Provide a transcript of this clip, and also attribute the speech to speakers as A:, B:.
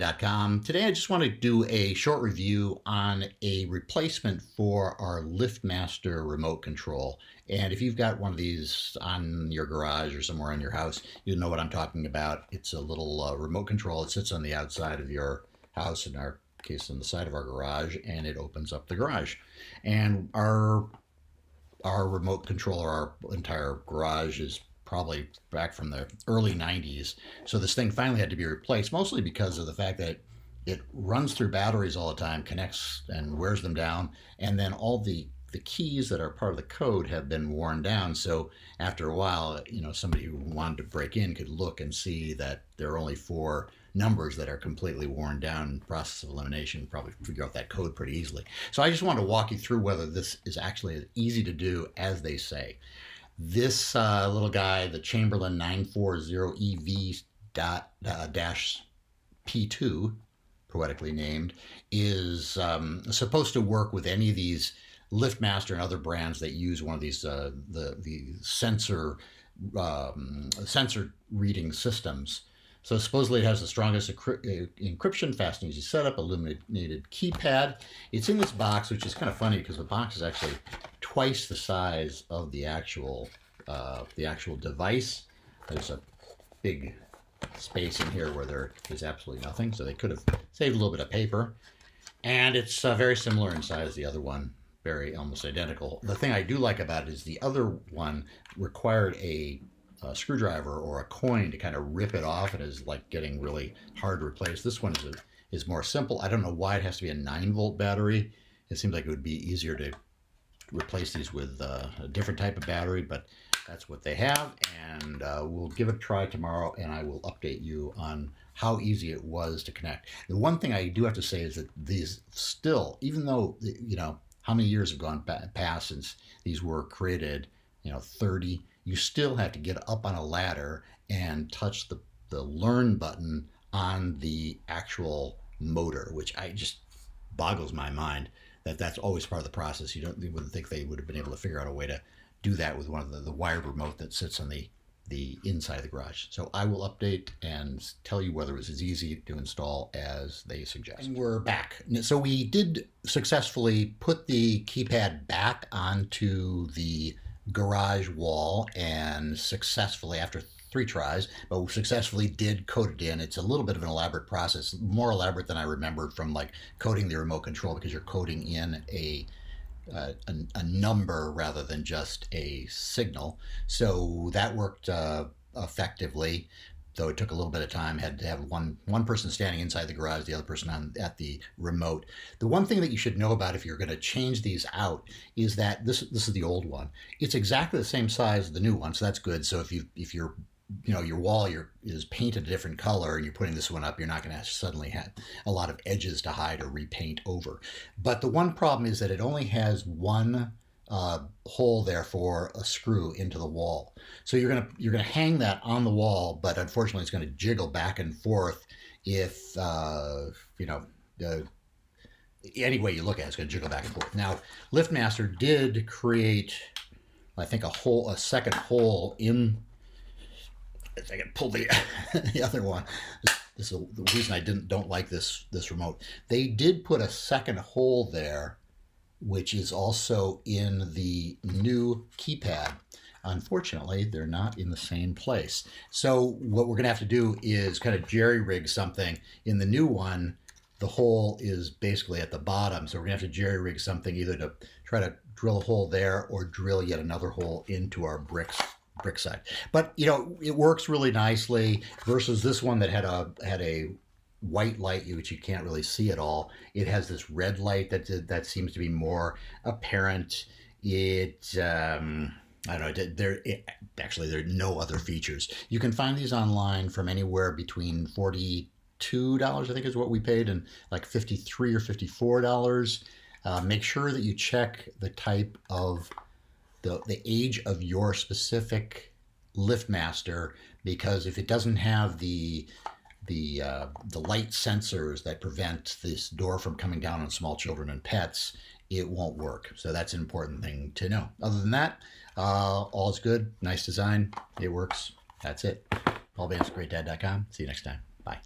A: GreatDad.com. Today I just want to do a short review on a replacement for our Liftmaster remote control. And if you've got one of these on your garage or somewhere in your house, you'll know what I'm talking about. It's a little remote control. It sits on the outside of your house, in our case on the side of our garage, and it opens up the garage. And our remote controller, our entire garage, is probably back from the early 90s. So this thing finally had to be replaced, mostly because of the fact that it runs through batteries all the time, connects and wears them down, and then all the keys that are part of the code have been worn down. So after a while, somebody who wanted to break in could look and see that there are only 4 numbers that are completely worn down. Process of elimination, probably figure out that code pretty easily. So I just want to walk you through whether this is actually as easy to do as they say. This little guy, the Chamberlain 940EV-P2, poetically named, is supposed to work with any of these Liftmaster and other brands that use one of these the sensor reading systems. So supposedly it has the strongest encryption, fast and easy setup, illuminated keypad. It's in this box, which is kind of funny because the box is actually twice the size of the actual device. There's a big space in here where there is absolutely nothing, so they could have saved a little bit of paper. And it's very similar in size to the other one, very almost identical. The thing I do like about it is the other one required a screwdriver or a coin to kind of rip it off, and is like getting really hard to replace. This one is more simple. I don't know why it has to be a 9-volt battery. It seems like it would be easier to replace these with a different type of battery, but that's what they have, and we'll give it a try tomorrow, and I will update you on how easy it was to connect. The one thing I do have to say is that these still, even though, how many years have gone past since these were created, 30, you still have to get up on a ladder and touch the learn button on the actual motor, which just boggles my mind that that's always part of the process. You wouldn't think they would have been able to figure out a way to do that with one of the wired remote that sits on the inside of the garage. So I will update and tell you whether it was as easy to install as they suggest. And we're back. So we did successfully put the keypad back onto the garage wall, and successfully, after 3 tries, but we successfully did code it in. It's a little bit of an elaborate process, more elaborate than I remembered from like coding the remote control, because you're coding in a number rather than just a signal. So that worked effectively, though it took a little bit of time. Had to have one person standing inside the garage, the other person at the remote. The one thing that you should know about if you're going to change these out is that this is the old one. It's exactly the same size as the new one, so that's good. So if your wall is painted a different color and you're putting this one up, you're not going to suddenly have a lot of edges to hide or repaint over. But the one problem is that it only has one hole there for a screw into the wall. So you're gonna hang that on the wall, but unfortunately it's going to jiggle back and forth if any way you look at it, it's going to jiggle back and forth. Now, Liftmaster did create, I think, a second hole in. If I can pull the other one. This is the reason I don't like this remote. They did put a second hole there, which is also in the new keypad. Unfortunately, they're not in the same place. So what we're going to have to do is kind of jerry-rig something. In the new one, the hole is basically at the bottom. So we're going to have to jerry-rig something, either to try to drill a hole there or drill yet another hole into our brick side. But it works really nicely versus this one that had a white light which you can't really see at all. It has this red light that seems to be more apparent. I don't know. There are no other features. You can find these online from anywhere between $42, I think is what we paid, and like $53 or $54. Make sure that you check the type of the age of your specific Liftmaster, because if it doesn't have the light sensors that prevent this door from coming down on small children and pets, it won't work. So that's an important thing to know. Other than that, all is good. Nice design. It works. That's it. Paul Vance, GreatDad.com. See you next time. Bye.